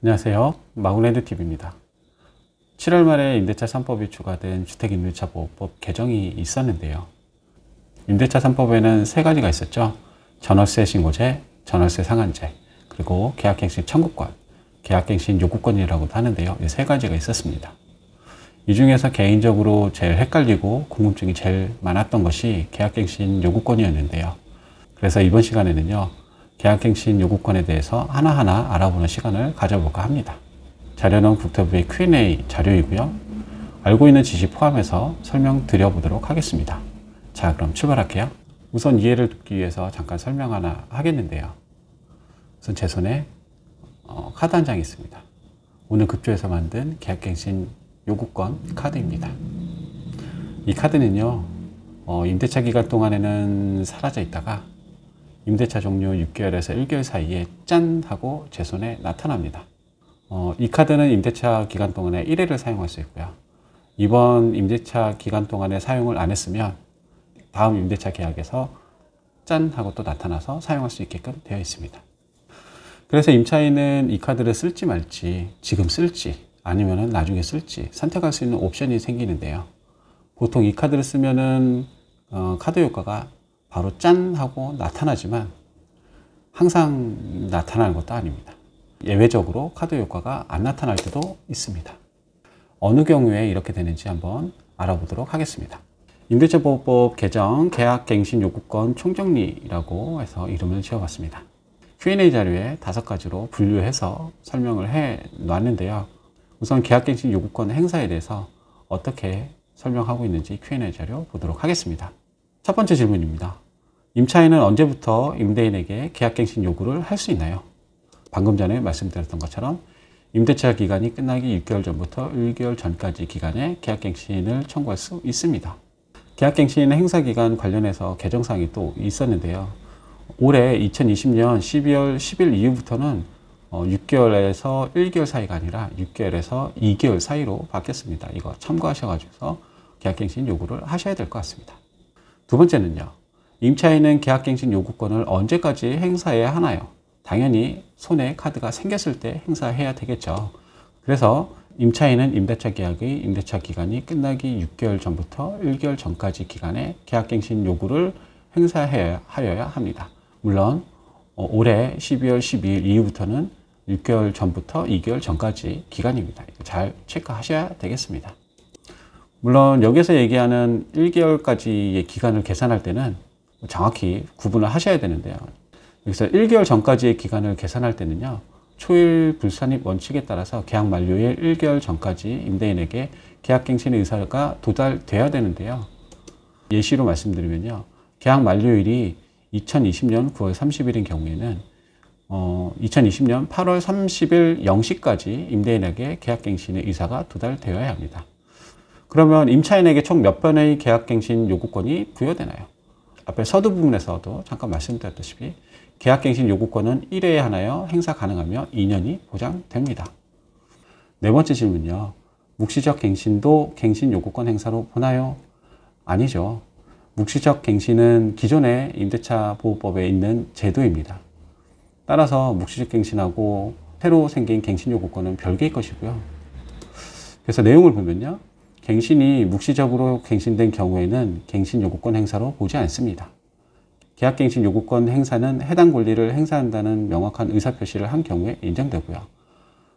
안녕하세요. 마구랜드TV입니다. 7월 말에 임대차 3법이 추가된 주택임대차보호법 개정이 있었는데요. 임대차 3법에는 세 가지가 있었죠. 전월세 신고제, 전월세 상한제, 그리고 계약갱신 청구권, 계약갱신 요구권이라고도 하는데요. 이 세 가지가 있었습니다. 이 중에서 개인적으로 제일 헷갈리고 궁금증이 제일 많았던 것이 계약갱신 요구권이었는데요. 그래서 이번 시간에는요, 계약갱신 요구권에 대해서 하나하나 알아보는 시간을 가져볼까 합니다. 자료는 국토부의 Q&A 자료이고요. 알고 있는 지식 포함해서 설명드려보도록 하겠습니다. 자, 그럼 출발할게요. 우선 이해를 돕기 위해서 잠깐 설명 하나 하겠는데요. 우선 제 손에 카드 한 장이 있습니다. 오늘 급조해서 만든 계약갱신 요구권 카드입니다. 이 카드는요, 임대차 기간 동안에는 사라져 있다가 임대차 종료 6개월에서 1개월 사이에 짠 하고 제 손에 나타납니다. 이 카드는 임대차 기간 동안에 1회를 사용할 수 있고요. 이번 임대차 기간 동안에 사용을 안 했으면 다음 임대차 계약에서 짠 하고 또 나타나서 사용할 수 있게끔 되어 있습니다. 그래서 임차인은 이 카드를 쓸지 말지, 지금 쓸지 아니면 나중에 쓸지 선택할 수 있는 옵션이 생기는데요. 보통 이 카드를 쓰면은 카드 효과가 바로 짠 하고 나타나지만 항상 나타나는 것도 아닙니다. 예외적으로 카드 효과가 안 나타날 때도 있습니다. 어느 경우에 이렇게 되는지 한번 알아보도록 하겠습니다. 임대차보호법 개정 계약갱신 요구권 총정리라고 해서 이름을 지어봤습니다. Q&A 자료에 5가지로 분류해서 설명을 해 놨는데요. 우선 계약갱신 요구권 행사에 대해서 어떻게 설명하고 있는지 Q&A 자료 보도록 하겠습니다. 첫 번째 질문입니다. 임차인은 언제부터 임대인에게 계약갱신 요구를 할 수 있나요? 방금 전에 말씀드렸던 것처럼 임대차 기간이 끝나기 6개월 전부터 1개월 전까지 기간에 계약갱신을 청구할 수 있습니다. 계약갱신 행사 기간 관련해서 개정사항이 또 있었는데요. 올해 2020년 12월 10일 이후부터는 6개월에서 1개월 사이가 아니라 6개월에서 2개월 사이로 바뀌었습니다. 이거 참고하셔가지고 계약갱신 요구를 하셔야 될 것 같습니다. 두 번째는요. 임차인은 계약갱신 요구권을 언제까지 행사해야 하나요? 당연히 손에 카드가 생겼을 때 행사해야 되겠죠. 그래서 임차인은 임대차 계약의 임대차 기간이 끝나기 6개월 전부터 1개월 전까지 기간에 계약갱신 요구를 행사하여야 합니다. 물론 올해 12월 12일 이후부터는 6개월 전부터 2개월 전까지 기간입니다. 잘 체크하셔야 되겠습니다. 물론 여기서 얘기하는 1개월까지의 기간을 계산할 때는 정확히 구분을 하셔야 되는데요. 여기서 1개월 전까지의 기간을 계산할 때는요. 초일 불산입 원칙에 따라서 계약 만료일 1개월 전까지 임대인에게 계약갱신의 의사가 도달돼야 되는데요. 예시로 말씀드리면요. 계약 만료일이 2020년 9월 30일인 경우에는 2020년 8월 30일 0시까지 임대인에게 계약갱신의 의사가 도달되어야 합니다. 그러면 임차인에게 총 몇 번의 계약갱신 요구권이 부여되나요? 앞에 서두 부분에서도 잠깐 말씀드렸다시피 계약갱신 요구권은 1회에 하나여 행사 가능하며 2년이 보장됩니다. 네 번째 질문요. 묵시적 갱신도 갱신 요구권 행사로 보나요? 아니죠. 묵시적 갱신은 기존의 임대차 보호법에 있는 제도입니다. 따라서 묵시적 갱신하고 새로 생긴 갱신 요구권은 별개의 것이고요. 그래서 내용을 보면요. 갱신이 묵시적으로 갱신된 경우에는 갱신 요구권 행사로 보지 않습니다. 계약갱신 요구권 행사는 해당 권리를 행사한다는 명확한 의사표시를 한 경우에 인정되고요.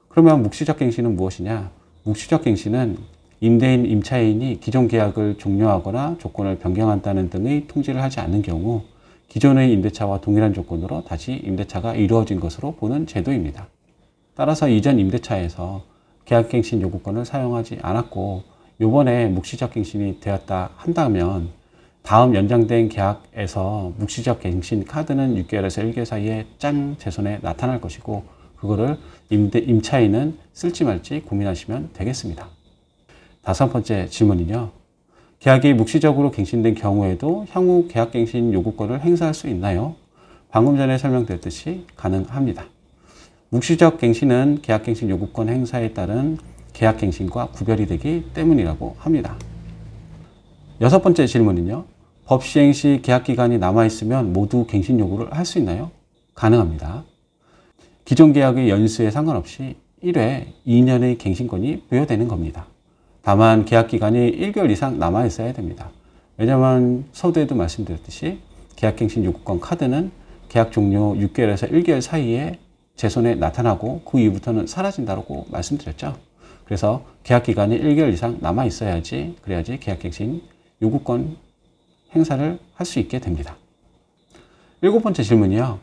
그러면 묵시적 갱신은 무엇이냐? 묵시적 갱신은 임대인, 임차인이 기존 계약을 종료하거나 조건을 변경한다는 등의 통지를 하지 않는 경우 기존의 임대차와 동일한 조건으로 다시 임대차가 이루어진 것으로 보는 제도입니다. 따라서 이전 임대차에서 계약갱신 요구권을 사용하지 않았고 이번에 묵시적 갱신이 되었다 한다면 다음 연장된 계약에서 묵시적 갱신 카드는 6개월에서 1개월 사이에 짠 제 손에 나타날 것이고 그거를 임차인은 쓸지 말지 고민하시면 되겠습니다. 다섯 번째 질문은요. 계약이 묵시적으로 갱신된 경우에도 향후 계약갱신 요구권을 행사할 수 있나요? 방금 전에 설명드렸듯이 가능합니다. 묵시적 갱신은 계약갱신 요구권 행사에 따른 계약갱신과 구별이 되기 때문이라고 합니다. 여섯 번째 질문은요. 법 시행 시 계약기간이 남아있으면 모두 갱신 요구를 할 수 있나요? 가능합니다. 기존 계약의 연수에 상관없이 1회 2년의 갱신권이 부여되는 겁니다. 다만 계약 기간이 1개월 이상 남아 있어야 됩니다. 왜냐하면 서두에도 말씀드렸듯이 계약갱신 요구권 카드는 계약 종료 6개월에서 1개월 사이에 제 손에 나타나고 그 이후부터는 사라진다고 말씀드렸죠. 그래서 계약 기간이 1개월 이상 남아 있어야지, 그래야지 계약갱신 요구권 행사를 할 수 있게 됩니다. 7번째 질문이요.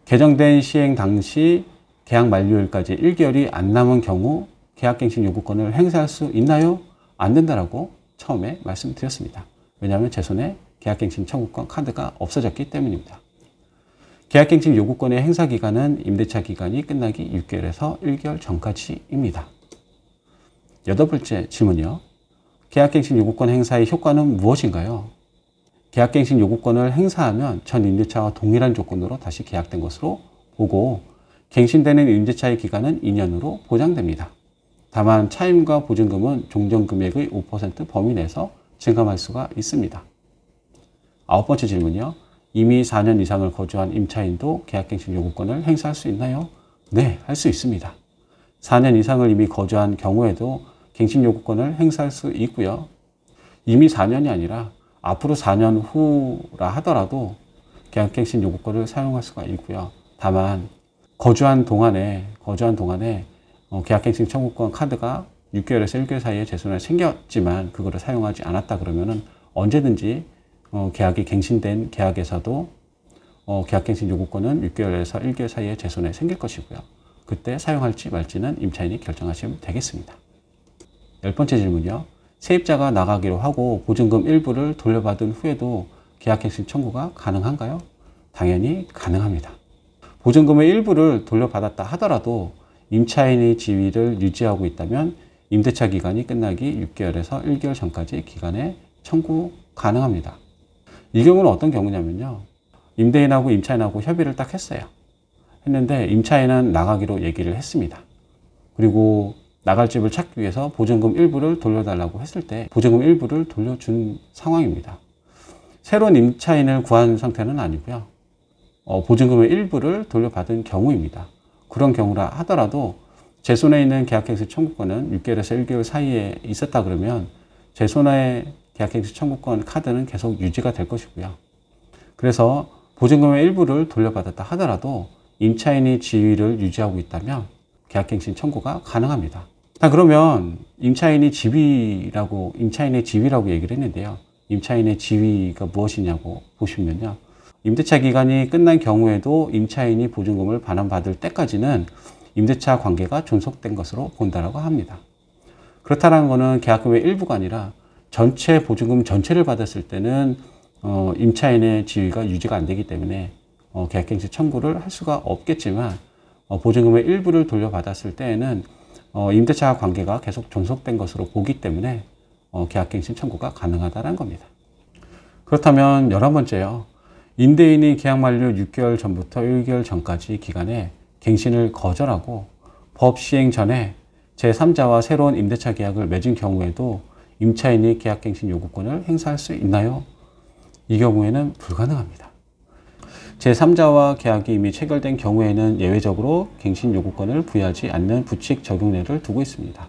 개정된 시행 당시 계약 만료일까지 1개월이 안 남은 경우 계약갱신 요구권을 행사할 수 있나요? 안 된다라고 처음에 말씀드렸습니다. 왜냐하면 제 손에 계약갱신 청구권 카드가 없어졌기 때문입니다. 계약갱신 요구권의 행사 기간은 임대차 기간이 끝나기 6개월에서 1개월 전까지입니다. 8번째 질문이요. 계약갱신 요구권 행사의 효과는 무엇인가요? 계약갱신 요구권을 행사하면 전 임대차와 동일한 조건으로 다시 계약된 것으로 보고 갱신되는 임대차의 기간은 2년으로 보장됩니다. 다만 차임과 보증금은 종전금액의 5% 범위 내에서 증감할 수가 있습니다. 9번째 질문이요. 이미 4년 이상을 거주한 임차인도 계약갱신 요구권을 행사할 수 있나요? 네, 할 수 있습니다. 4년 이상을 이미 거주한 경우에도 갱신 요구권을 행사할 수 있고요. 이미 4년이 아니라 앞으로 4년 후라 하더라도 계약갱신 요구권을 사용할 수가 있고요. 다만 거주한 동안에 계약갱신 청구권 카드가 6개월에서 1개월 사이에 제 손에 생겼지만 그거를 사용하지 않았다 그러면은 언제든지 계약이 갱신된 계약에서도 계약갱신 요구권은 6개월에서 1개월 사이에 제 손에 생길 것이고요. 그때 사용할지 말지는 임차인이 결정하시면 되겠습니다. 10번째 질문이요. 세입자가 나가기로 하고 보증금 일부를 돌려받은 후에도 계약갱신 청구가 가능한가요? 당연히 가능합니다. 보증금의 일부를 돌려받았다 하더라도 임차인의 지위를 유지하고 있다면 임대차 기간이 끝나기 6개월에서 1개월 전까지 기간에 청구 가능합니다. 이 경우는 어떤 경우냐면요. 임대인하고 임차인하고 협의를 딱 했는데 임차인은 나가기로 얘기를 했습니다. 그리고 나갈 집을 찾기 위해서 보증금 일부를 돌려달라고 했을 때 보증금 일부를 돌려준 상황입니다. 새로운 임차인을 구한 상태는 아니고요. 보증금의 일부를 돌려받은 경우입니다. 그런 경우라 하더라도 제 손에 있는 계약갱신 청구권은 6개월에서 1개월 사이에 있었다 그러면 제 손에 계약갱신 청구권 카드는 계속 유지가 될 것이고요. 그래서 보증금의 일부를 돌려받았다 하더라도 임차인이 지위를 유지하고 있다면 계약갱신 청구가 가능합니다. 그러면 임차인의 지위라고 얘기를 했는데요. 임차인의 지위가 무엇이냐고 보시면요. 임대차 기간이 끝난 경우에도 임차인이 보증금을 반환받을 때까지는 임대차 관계가 존속된 것으로 본다라고 합니다. 그렇다는 것은 계약금의 일부가 아니라 전체 보증금 전체를 받았을 때는 임차인의 지위가 유지가 안 되기 때문에 계약갱신 청구를 할 수가 없겠지만 보증금의 일부를 돌려받았을 때에는 임대차 관계가 계속 존속된 것으로 보기 때문에 계약갱신 청구가 가능하다는 겁니다. 그렇다면 11번째요. 임대인이 계약 만료 6개월 전부터 1개월 전까지 기간에 갱신을 거절하고 법 시행 전에 제3자와 새로운 임대차 계약을 맺은 경우에도 임차인이 계약갱신 요구권을 행사할 수 있나요? 이 경우에는 불가능합니다. 제3자와 계약이 이미 체결된 경우에는 예외적으로 갱신 요구권을 부여하지 않는 부칙 적용례를 두고 있습니다.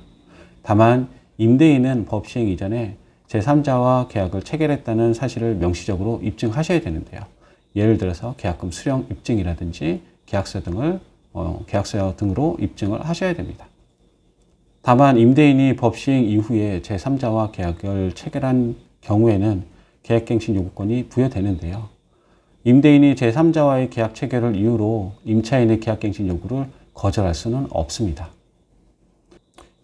다만 임대인은 법 시행 이전에 제3자와 계약을 체결했다는 사실을 명시적으로 입증하셔야 되는데요. 예를 들어서 계약금 수령 입증이라든지 계약서 등으로 입증을 하셔야 됩니다. 다만 임대인이 법 시행 이후에 제3자와 계약을 체결한 경우에는 계약갱신 요구권이 부여되는데요. 임대인이 제3자와의 계약 체결을 이유로 임차인의 계약갱신 요구를 거절할 수는 없습니다.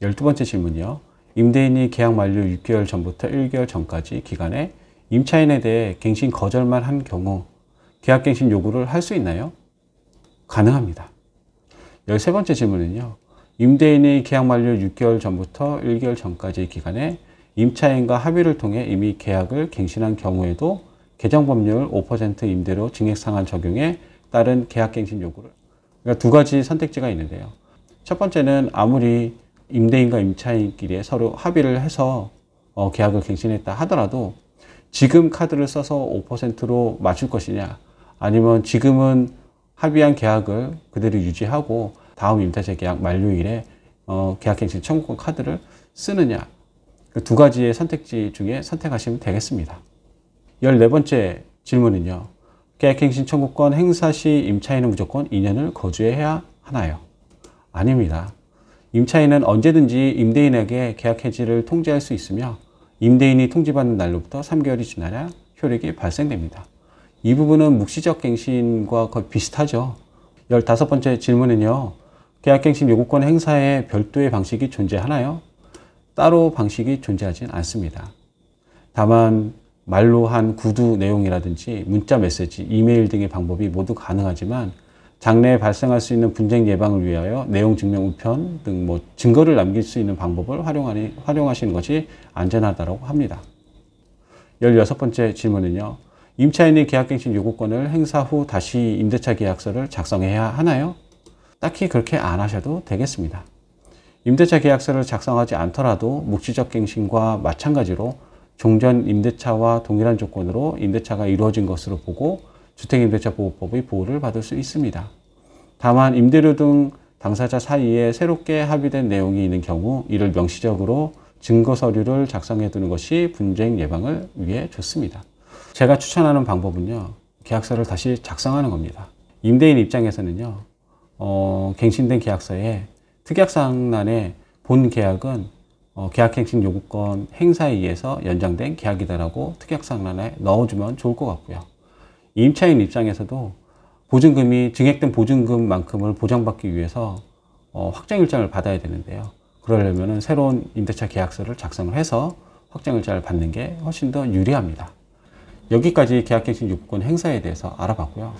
12번째 질문이요. 임대인이 계약 만료 6개월 전부터 1개월 전까지 기간에 임차인에 대해 갱신 거절만 한 경우 계약갱신 요구를 할 수 있나요? 가능합니다. 13번째 질문은요. 임대인이 계약 만료 6개월 전부터 1개월 전까지 기간에 임차인과 합의를 통해 이미 계약을 갱신한 경우에도 개정법률 5% 임대료 증액상한 적용에 따른 계약갱신 요구를, 그러니까 두 가지 선택지가 있는데요. 첫 번째는 아무리 임대인과 임차인끼리 서로 합의를 해서 계약을 갱신했다 하더라도 지금 카드를 써서 5%로 맞출 것이냐, 아니면 지금은 합의한 계약을 그대로 유지하고 다음 임대차 계약 만료일에 계약갱신 청구권 카드를 쓰느냐, 그 두 가지의 선택지 중에 선택하시면 되겠습니다. 14번째 질문은요. 계약갱신 청구권 행사 시 임차인은 무조건 2년을 거주해야 하나요? 아닙니다. 임차인은 언제든지 임대인에게 계약 해지를 통지할 수 있으며 임대인이 통지받는 날로부터 3개월이 지나야 효력이 발생됩니다. 이 부분은 묵시적 갱신과 거의 비슷하죠. 15번째 질문은요. 계약갱신 요구권 행사에 별도의 방식이 존재하나요? 따로 방식이 존재하진 않습니다. 다만 말로 한 구두 내용이라든지 문자 메시지, 이메일 등의 방법이 모두 가능하지만 장래에 발생할 수 있는 분쟁 예방을 위하여 내용 증명 우편 등 증거를 남길 수 있는 방법을 활용하시는 것이 안전하다고 합니다. 16번째 질문은요. 임차인이 계약갱신 요구권을 행사 후 다시 임대차 계약서를 작성해야 하나요? 딱히 그렇게 안 하셔도 되겠습니다. 임대차 계약서를 작성하지 않더라도 묵시적 갱신과 마찬가지로 종전 임대차와 동일한 조건으로 임대차가 이루어진 것으로 보고 주택임대차보호법의 보호를 받을 수 있습니다. 다만 임대료 등 당사자 사이에 새롭게 합의된 내용이 있는 경우 이를 명시적으로 증거 서류를 작성해 두는 것이 분쟁 예방을 위해 좋습니다. 제가 추천하는 방법은요. 계약서를 다시 작성하는 겁니다. 임대인 입장에서는요. 갱신된 계약서에 특약사항란에 본 계약은 계약갱신 요구권 행사에 의해서 연장된 계약이다라고 특약사항란에 넣어주면 좋을 것 같고요. 임차인 입장에서도 보증금이 증액된 보증금만큼을 보장받기 위해서 확정일자를 받아야 되는데요. 그러려면 새로운 임대차 계약서를 작성을 해서 확정일자를 받는 게 훨씬 더 유리합니다. 여기까지 계약갱신 요구권 행사에 대해서 알아봤고요.